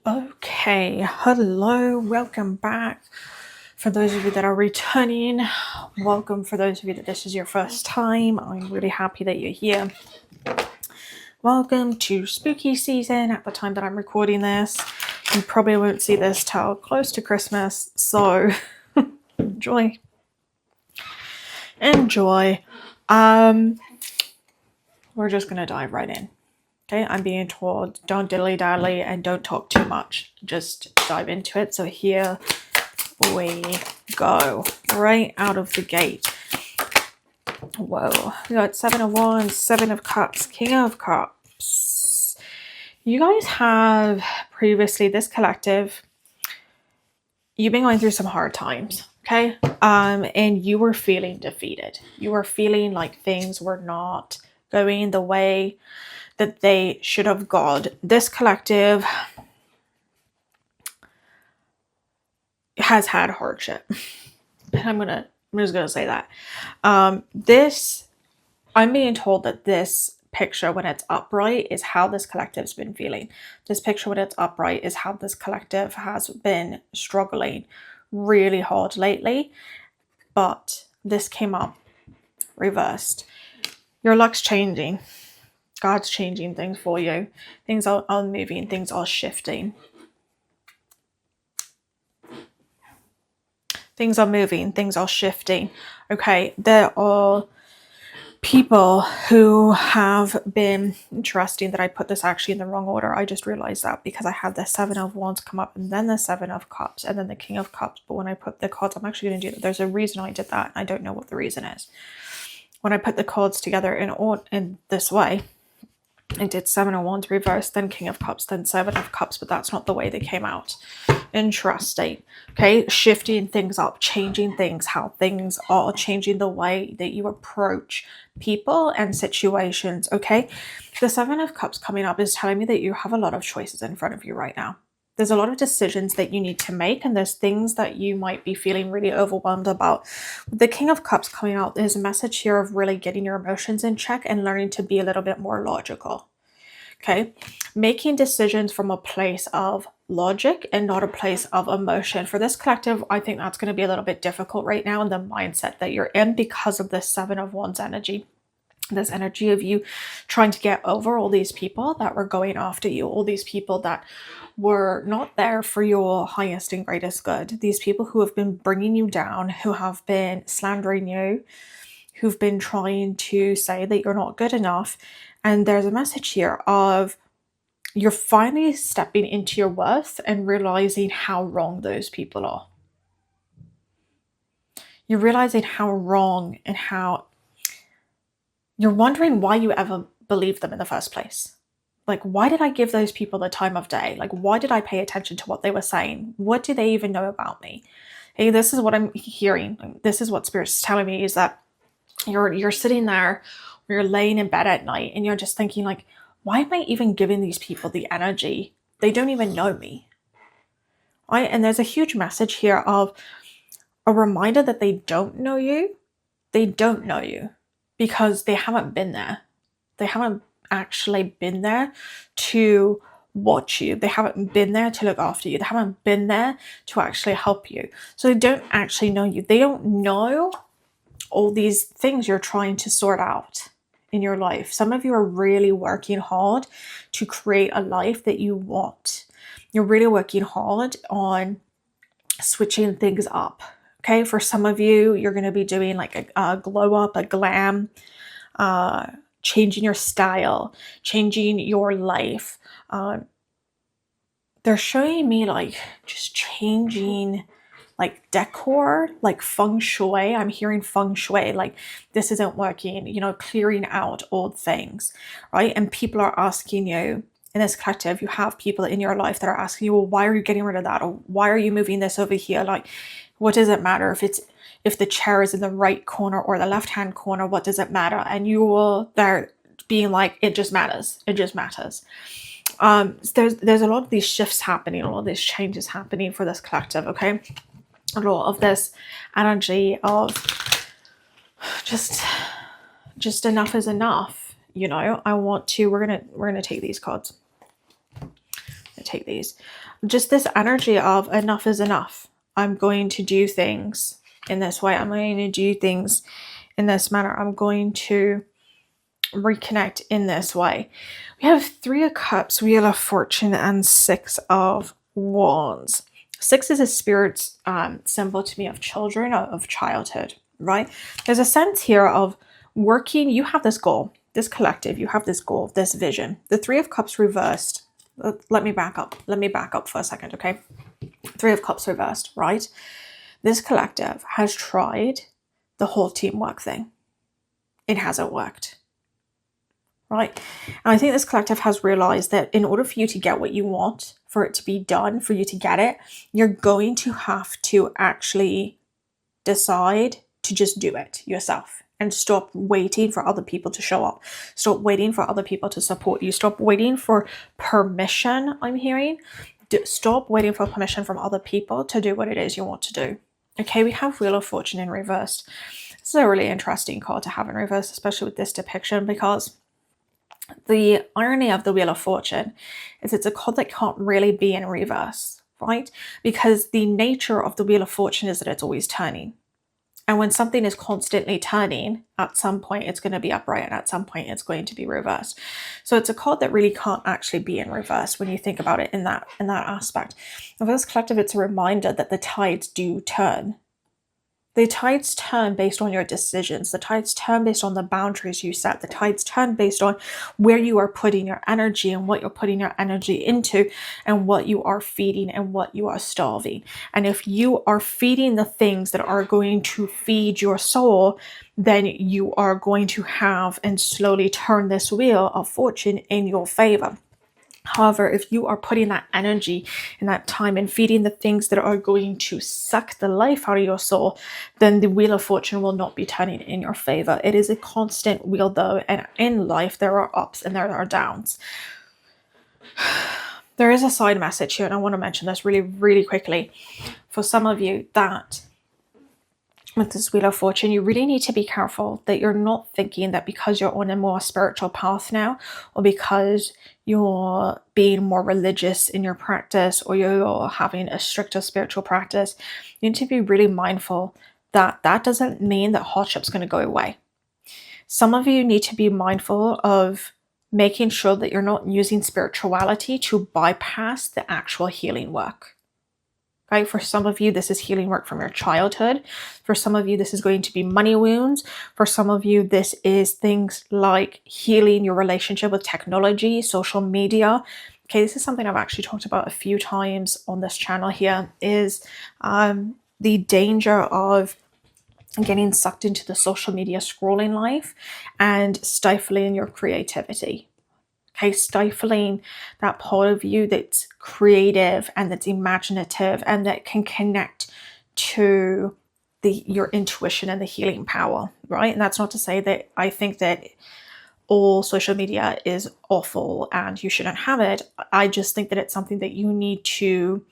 Okay, hello, welcome back. For those of you that are returning, welcome. For those of you that this is your first time, I'm really happy that you're here. Welcome to spooky season at the time that I'm recording this. You probably won't see this till close to Christmas, so enjoy. Enjoy. We're just gonna dive right in. Okay, I'm being told don't dilly-dally and don't talk too much. Just dive into it. So here we go, right out of the gate. Whoa, we got 7 of Wands, 7 of Cups, King of Cups. You guys have previously, this collective, you've been going through some hard times, okay? And you were feeling defeated. You were feeling like things were not going the way that they should have gone. This collective has had hardship. And I'm just gonna say that. I'm being told that this picture when it's upright is how this collective's been feeling. This picture when it's upright is how this collective has been struggling really hard lately. But this came up reversed. Your luck's changing. God's changing things for you. Things are moving, things are shifting. Things are moving, things are shifting. Okay, there are people who have been interesting that I put this actually in the wrong order. I just realized that because I had the 7 of Wands come up and then the 7 of Cups and then the King of Cups. But when I put the cards, I'm actually going to do that. There's a reason I did that. I don't know what the reason is. When I put the cards together in this way, I did 7 of Wands reversed, then King of Cups, then 7 of Cups, but that's not the way they came out. Interesting. Okay, shifting things up, changing things, how things are, changing the way that you approach people and situations. Okay, the 7 of Cups coming up is telling me that you have a lot of choices in front of you right now. There's a lot of decisions that you need to make, and there's things that you might be feeling really overwhelmed about. With the King of Cups coming out, there's a message here of really getting your emotions in check and learning to be a little bit more logical. Okay, making decisions from a place of logic and not a place of emotion. For this collective, I think that's going to be a little bit difficult right now in the mindset that you're in because of this 7 of Wands energy. This energy of you trying to get over all these people that were going after you, all these people that were not there for your highest and greatest good, these people who have been bringing you down, who have been slandering you, who've been trying to say that you're not good enough. And there's a message here of you're finally stepping into your worth and realizing how wrong those people are. You're realizing how wrong and how you're wondering why you ever believed them in the first place. Like, why did I give those people the time of day? Like, why did I pay attention to what they were saying? What do they even know about me? Hey, this is what I'm hearing. This is what Spirit's telling me, is that you're sitting there, or you're laying in bed at night, and you're just thinking, like, why am I even giving these people the energy? They don't even know me. Right? And there's a huge message here of a reminder that they don't know you. They don't know you because they haven't been there. They haven't actually been there to watch you. They haven't been there to look after you. They haven't been there to actually help you. So they don't actually know you. They don't know all these things you're trying to sort out in your life. Some of you are really working hard to create a life that you want. You're really working hard on switching things up. Okay, for some of you, you're going to be doing like a glow up, a glam, changing your style, changing your life. They're showing me like just changing like decor, like feng shui. I'm hearing feng shui, like this isn't working, clearing out old things, right? And people are asking you, in this collective, you have people in your life that are asking you, well, why are you getting rid of that? Or why are you moving this over here? Like, what does it matter if the chair is in the right corner or the left-hand corner? What does it matter? And they're being like, it just matters. It just matters. There's a lot of these shifts happening, a lot of these changes happening for this collective, okay? A lot of this energy of just enough is enough. We're gonna take these cards. take these. Just this energy of enough is enough. I'm going to do things in this way. I'm going to do things in this manner. I'm going to reconnect in this way. We have 3 of Cups, Wheel of Fortune, and 6 of Wands. 6 is a spirit symbol to me of children, of childhood, right? There's a sense here of working. You have this goal, this collective, you have this goal, this vision. The 3 of Cups reversed. Let me back up. Let me back up for a second, okay? 3 of Cups reversed, right? This collective has tried the whole teamwork thing. It hasn't worked. Right? And I think this collective has realized that in order for you to get what you want, for it to be done, for you to get it, you're going to have to actually decide to just do it yourself and stop waiting for other people to show up. Stop waiting for other people to support you. Stop waiting for permission, I'm hearing. Stop waiting for permission from other people to do what it is you want to do. Okay, we have Wheel of Fortune in reverse. This is a really interesting card to have in reverse, especially with this depiction, because the irony of the Wheel of Fortune is it's a card that can't really be in reverse, right? Because the nature of the Wheel of Fortune is that it's always turning. And when something is constantly turning, at some point it's going to be upright and at some point it's going to be reversed. So it's a card that really can't actually be in reverse when you think about it in that aspect. And for this collective, it's a reminder that the tides do turn. The tides turn based on your decisions. The tides turn based on the boundaries you set. The tides turn based on where you are putting your energy and what you're putting your energy into and what you are feeding and what you are starving. And if you are feeding the things that are going to feed your soul, then you are going to have and slowly turn this wheel of fortune in your favor. However, if you are putting that energy and that time and feeding the things that are going to suck the life out of your soul, then the Wheel of Fortune will not be turning in your favor. It is a constant wheel though, and in life there are ups and there are downs. There is a side message here, and I want to mention this really, really quickly. For some of you, that with this Wheel of Fortune, you really need to be careful that you're not thinking that because you're on a more spiritual path now, or because you're being more religious in your practice, or you're having a stricter spiritual practice, you need to be really mindful that that doesn't mean that hardship's going to go away. Some of you need to be mindful of making sure that you're not using spirituality to bypass the actual healing work. Okay, for some of you, this is healing work from your childhood. For some of you, this is going to be money wounds. For some of you, this is things like healing your relationship with technology, social media. Okay, this is something I've actually talked about a few times on this channel here, is the danger of getting sucked into the social media scrolling life and stifling your creativity. Okay, stifling that part of you that's creative and that's imaginative and that can connect to your intuition and the healing power, right? And that's not to say that I think that all social media is awful and you shouldn't have it. I just think that it's something that you need to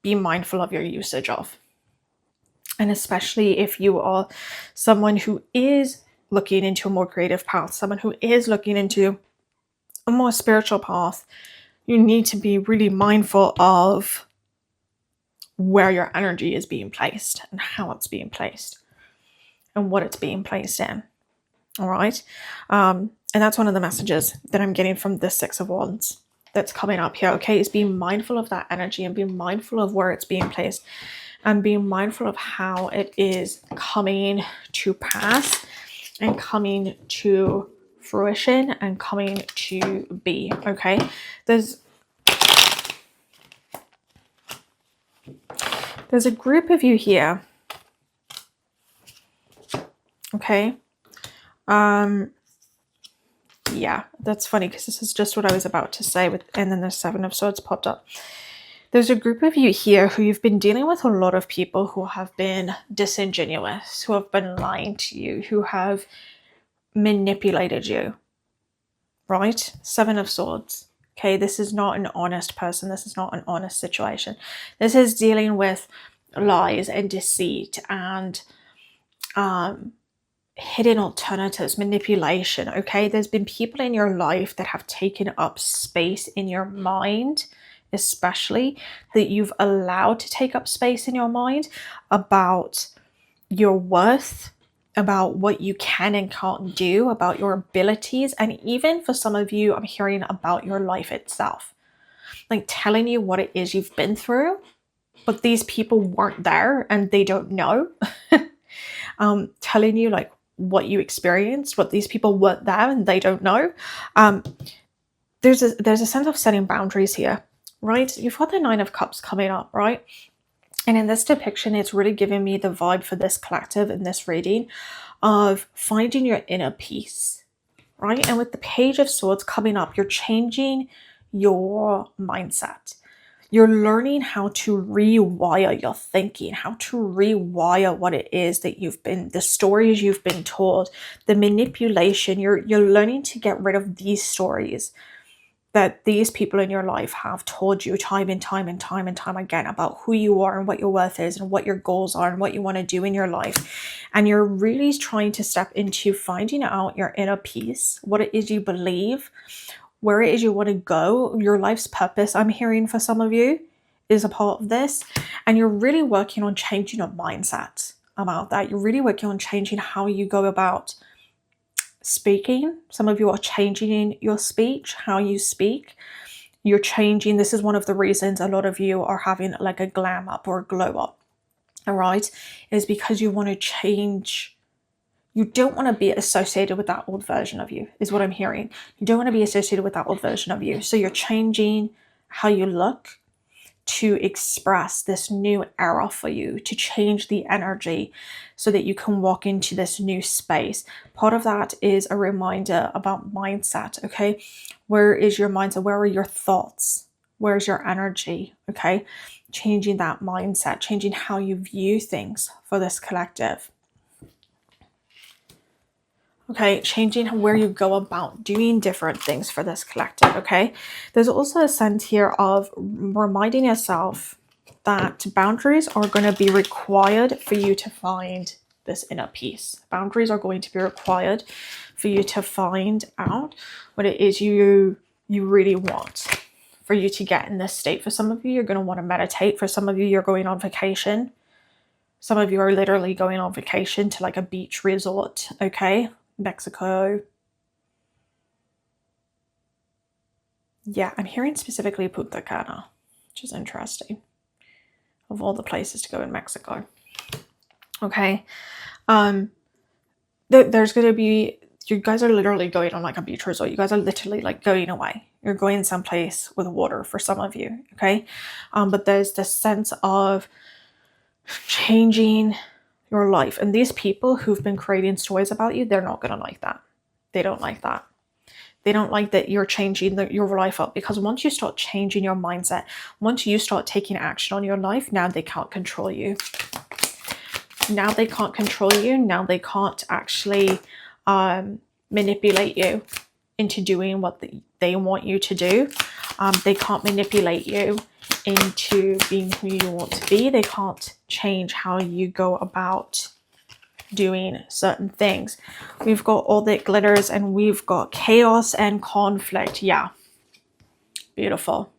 be mindful of your usage of. And especially if you are someone who is looking into a more creative path, someone who is looking into a more spiritual path, you need to be really mindful of where your energy is being placed and how it's being placed and what it's being placed in. All right. And that's one of the messages that I'm getting from the 6 of Wands that's coming up here. Okay, is being mindful of that energy and being mindful of where it's being placed and being mindful of how it is coming to pass and coming to fruition and coming to be. Okay, there's a group of you here. Okay, yeah, that's funny because this is just what I was about to say and then the 7 of Swords popped up. There's a group of you here who you've been dealing with a lot of people who have been disingenuous, who have been lying to you, who have manipulated you, right? 7 of Swords. Okay, this is not an honest person. This is not an honest situation. This is dealing with lies and deceit and hidden alternatives, manipulation. Okay, there's been people in your life that have taken up space in your mind especially, that you've allowed to take up space in your mind about your worth, about what you can and can't do, about your abilities, and even for some of you, I'm hearing about your life itself. Like telling you what it is you've been through, but these people weren't there and they don't know. Telling you like what you experienced, but these people weren't there and they don't know. There's a sense of setting boundaries here, right? You've got the Nine of Cups coming up, right? And in this depiction, it's really giving me the vibe for this collective in this reading of finding your inner peace, right? And with the Page of Swords coming up, you're changing your mindset. You're learning how to rewire your thinking, how to rewire what it is that the stories you've been told, the manipulation. You're learning to get rid of these stories that these people in your life have told you time and time and time and time again about who you are and what your worth is and what your goals are and what you want to do in your life. And you're really trying to step into finding out your inner peace, what it is you believe, where it is you want to go, your life's purpose, I'm hearing for some of you, is a part of this. And you're really working on changing your mindset about that. You're really working on changing how you go about speaking. Some of you are changing your speech, how you speak. You're changing. This is one of the reasons a lot of you are having like a glam up or a glow up. All right, is because you want to change. You don't want to be associated with that old version of you, is what I'm hearing. You don't want to be associated with that old version of you. So you're changing how you look to express this new era for you, to change the energy so that you can walk into this new space. Part of that is a reminder about mindset, okay? Where is your mindset? Where are your thoughts? Where's your energy, okay? Changing that mindset, changing how you view things for this collective. Okay, changing where you go about doing different things for this collective, okay? There's also a sense here of reminding yourself that boundaries are going to be required for you to find this inner peace. Boundaries are going to be required for you to find out what it is you really want, for you to get in this state. For some of you, you're going to want to meditate. For some of you, you're going on vacation. Some of you are literally going on vacation to like a beach resort, okay? Mexico. Yeah, I'm hearing specifically Punta Cana, which is interesting. Of all the places to go in Mexico. Okay. There's going to be, you guys are literally going on like a beach resort. You guys are literally like going away. You're going someplace with water for some of you, okay? But there's this sense of changing your life. And these people who've been creating stories about you, they're not going to like that. They don't like that. They don't like that you're changing your life up, because once you start changing your mindset, once you start taking action on your life, now they can't control you. Now they can't control you. Now they can't actually manipulate you into doing what they want you to do. They can't manipulate you into being who you want to be. They can't change how you go about doing certain things. We've got all that glitters and we've got chaos and conflict. Yeah, beautiful,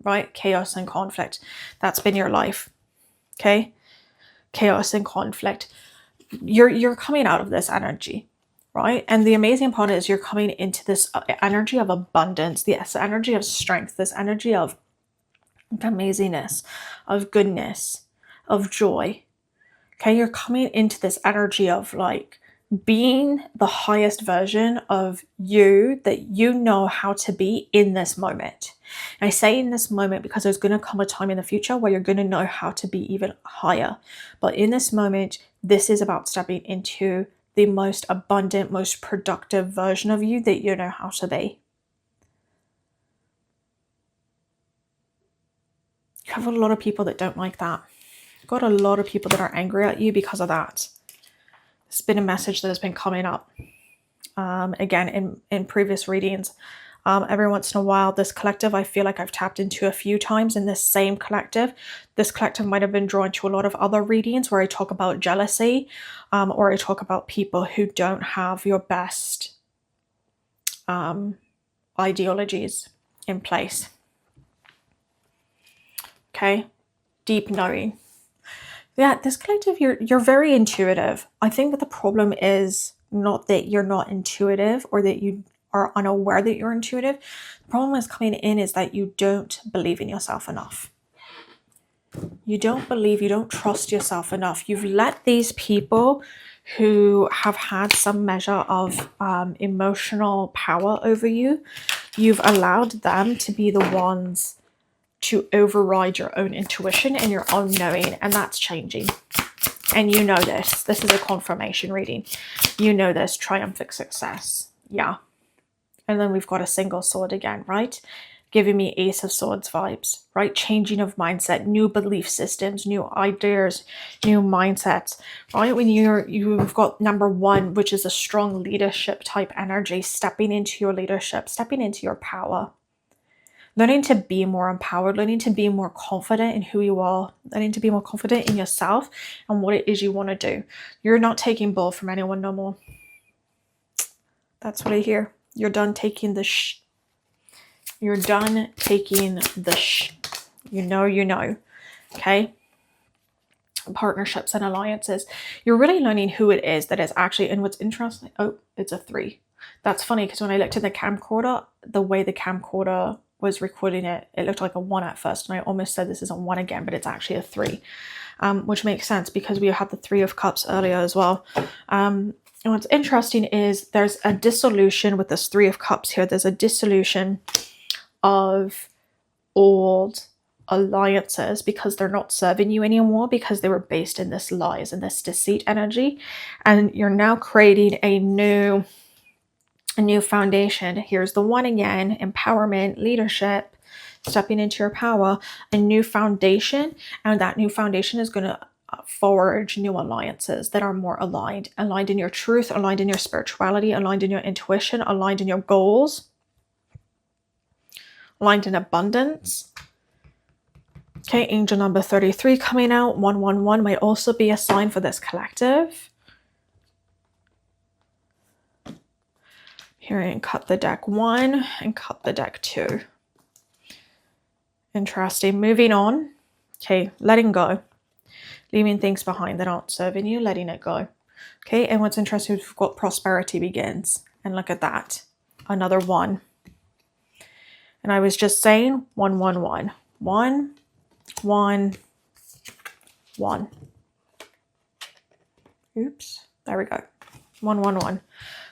right? Chaos and conflict. That's been your life, okay? Chaos and conflict. You're coming out of this energy, right? And the amazing part is you're coming into this energy of abundance, this energy of strength, this energy of amazingness, of goodness, of joy. Okay, you're coming into this energy of like being the highest version of you that you know how to be in this moment. And I say in this moment because there's going to come a time in the future where you're going to know how to be even higher. But in this moment, this is about stepping into the most abundant, most productive version of you that you know how to be. You have a lot of people that don't like that. You've got a lot of people that are angry at you because of that. It's been a message that has been coming up. Again, in previous readings, every once in a while, this collective, I feel like I've tapped into a few times in this same collective. This collective might have been drawn to a lot of other readings where I talk about jealousy, or I talk about people who don't have your best ideologies in place. Okay, deep knowing. Yeah, this collective, you're very intuitive. I think that the problem is not that you're not intuitive or that you are unaware that you're intuitive. The problem is coming in is that you don't believe in yourself enough. You don't trust yourself enough. You've let these people who have had some measure of emotional power over you, you've allowed them to be the ones to override your own intuition and your own knowing, and that's changing. And you know this. This is a confirmation reading. You know this. Triumphant success. Yeah. And then we've got a single sword again, right? Giving me Ace of Swords vibes, right? Changing of mindset, new belief systems, new ideas, new mindsets, right? When you've got number one, which is a strong leadership type energy, stepping into your leadership, stepping into your power, learning to be more empowered, learning to be more confident in who you are, learning to be more confident in yourself and what it is you want to do. You're not taking bull from anyone no more. That's what I hear. You're done taking the You're done taking the you know. Okay? Partnerships and alliances. You're really learning who it is that is actually, and what's interesting, oh, it's a 3. That's funny because when I looked at the camcorder, the way the camcorder was recording it, it looked like a 1 at first, and I almost said this is a 1 again, but it's actually a 3, which makes sense because we had the 3 of Cups earlier as well. And what's interesting is there's a dissolution with this 3 of Cups here. There's a dissolution of old alliances because they're not serving you anymore, because they were based in this lies and this deceit energy, and you're now creating a new foundation. Here's the 1 again: empowerment, leadership, stepping into your power, a new foundation, and that new foundation is going to forge new alliances that are more aligned in your truth, aligned in your spirituality, aligned in your intuition, aligned in your goals, aligned in abundance. Okay, angel number 33 coming out. 111 might also be a sign for this collective. Here, and cut the deck 1 and cut the deck 2. Interesting. Moving on. Okay, letting go. Leaving things behind that aren't serving you, letting it go. Okay, and what's interesting is we've got prosperity begins. And look at that. Another 1. And I was just saying 111. 1, 1, 1. Oops. There we go. 111.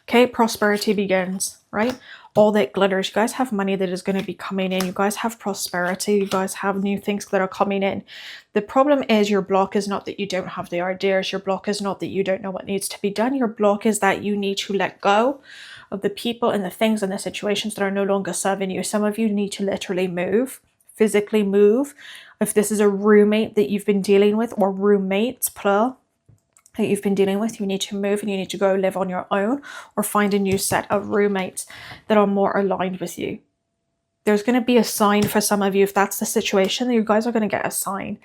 Okay, prosperity begins, right? All that glitters. You guys have money that is going to be coming in. You guys have prosperity. You guys have new things that are coming in. The problem is your block is not that you don't have the ideas. Your block is not that you don't know what needs to be done. Your block is that you need to let go of the people and the things and the situations that are no longer serving you. Some of you need to literally move, physically move. If this is a roommate that you've been dealing with, or roommates, plural, that you've been dealing with, you need to move and you need to go live on your own or find a new set of roommates that are more aligned with you. There's going to be a sign for some of you. If that's the situation, you guys are going to get a sign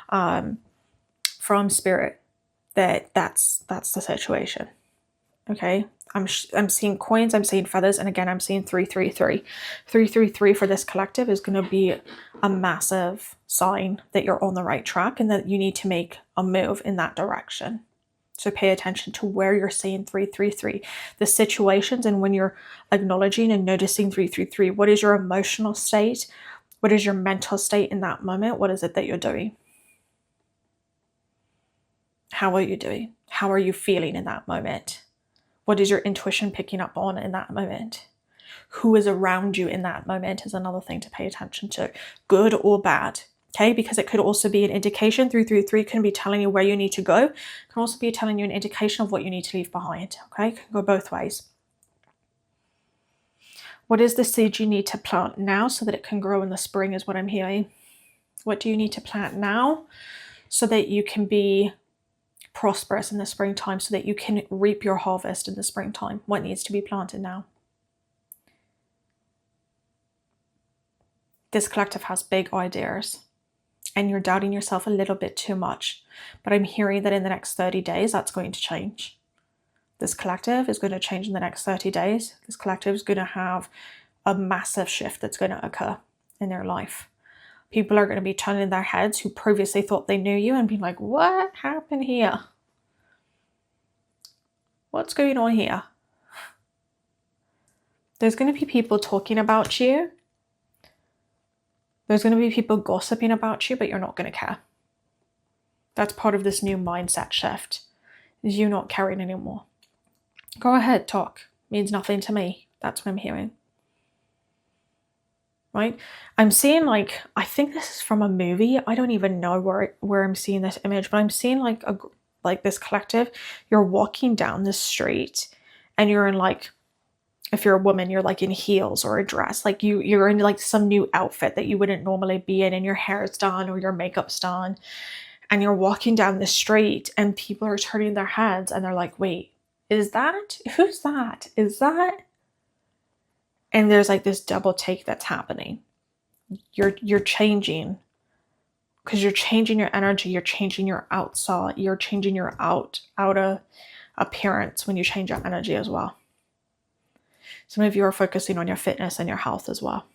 from spirit that that's the situation. Okay, I'm seeing coins, I'm seeing feathers, and again I'm seeing 333. 333 for this collective is going to be a massive sign that you're on the right track and that you need to make a move in that direction. So pay attention to where you're seeing 333, the situations, and when you're acknowledging and noticing 333, what is your emotional state? What is your mental state in that moment? What is it that you're doing? How are you doing? How are you feeling in that moment? What is your intuition picking up on in that moment? Who is around you in that moment is another thing to pay attention to, good or bad. Okay, because it could also be an indication. 333 can be telling you where you need to go. It can also be telling you an indication of what you need to leave behind. Okay, it can go both ways. What is the seed you need to plant now so that it can grow in the spring is what I'm hearing. What do you need to plant now so that you can be prosperous in the springtime, so that you can reap your harvest in the springtime? What needs to be planted now? This collective has big ideas and you're doubting yourself a little bit too much, but I'm hearing that in the next 30 days that's going to change. This collective is going to change in the next 30 days. This collective is going to have a massive shift that's going to occur in their life. People are going to be turning their heads who previously thought they knew you and being like, what happened here? What's going on here? There's going to be people talking about you. There's going to be people gossiping about you, but you're not going to care. That's part of this new mindset shift, is you not caring anymore. Go ahead, talk. Means nothing to me. That's what I'm hearing. Right? I'm seeing like, I think this is from a movie. I don't even know where I'm seeing this image, but I'm seeing like this collective. You're walking down the street and you're in like, if you're a woman, you're like in heels or a dress, like you're in like some new outfit that you wouldn't normally be in, and your hair is done or your makeup's done, and you're walking down the street and people are turning their heads and they're like, wait, is that? Who's that? Is that? And there's like this double take that's happening. You're changing, because you're changing your energy, you're changing your outside, you're changing your outer appearance when you change your energy as well. Some of you are focusing on your fitness and your health as well.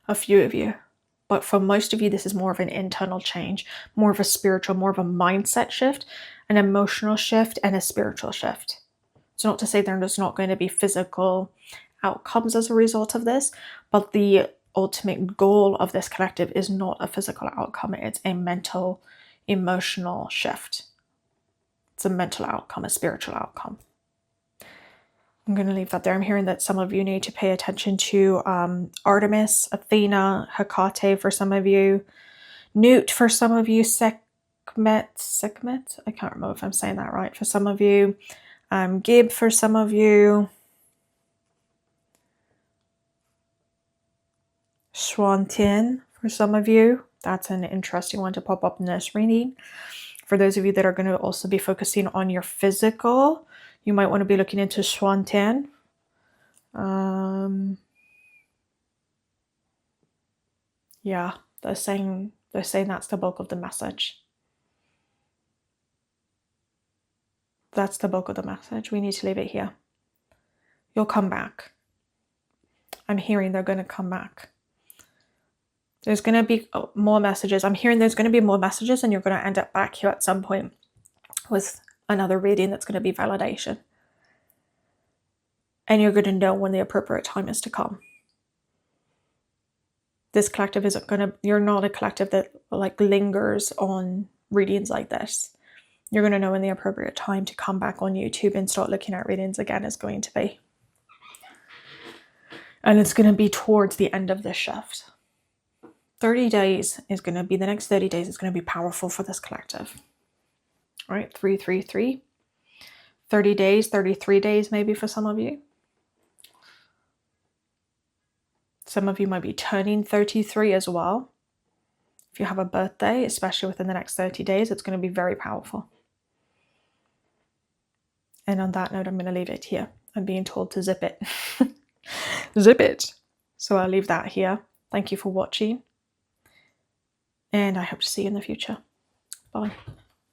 A few of you. But for most of you, this is more of an internal change, more of a spiritual, more of a mindset shift, an emotional shift, and a spiritual shift. It's not to say there's not going to be physical outcomes as a result of this, but the ultimate goal of this collective is not a physical outcome. It's a mental, emotional shift. It's a mental outcome, a spiritual outcome. I'm going to leave that there. I'm hearing that some of you need to pay attention to Artemis, Athena, Hecate for some of you, Newt for some of you, Sekhmet, I can't remember if I'm saying that right, for some of you, Gib for some of you, Swantian for some of you. That's an interesting one to pop up in this reading. For those of you that are going to also be focusing on your physical, you might want to be looking into Swantian. Yeah, they're saying that's the bulk of the message. That's the bulk of the message. We need to leave it here. You'll come back. I'm hearing they're going to come back. There's going to be more messages. I'm hearing there's going to be more messages, and you're going to end up back here at some point with another reading that's going to be validation. And you're going to know when the appropriate time is to come. This collective isn't going to, you're not a collective that like lingers on readings like this. You're going to know when the appropriate time to come back on YouTube and start looking at readings again is going to be. And it's going to be towards the end of this shift. 30 days is going to be, the next 30 days is going to be powerful for this collective. All right, 333. 30 days, 33 days maybe for some of you. Some of you might be turning 33 as well. If you have a birthday, especially within the next 30 days, it's going to be very powerful. And on that note, I'm going to leave it here. I'm being told to zip it. Zip it. So I'll leave that here. Thank you for watching. And I hope to see you in the future. Bye.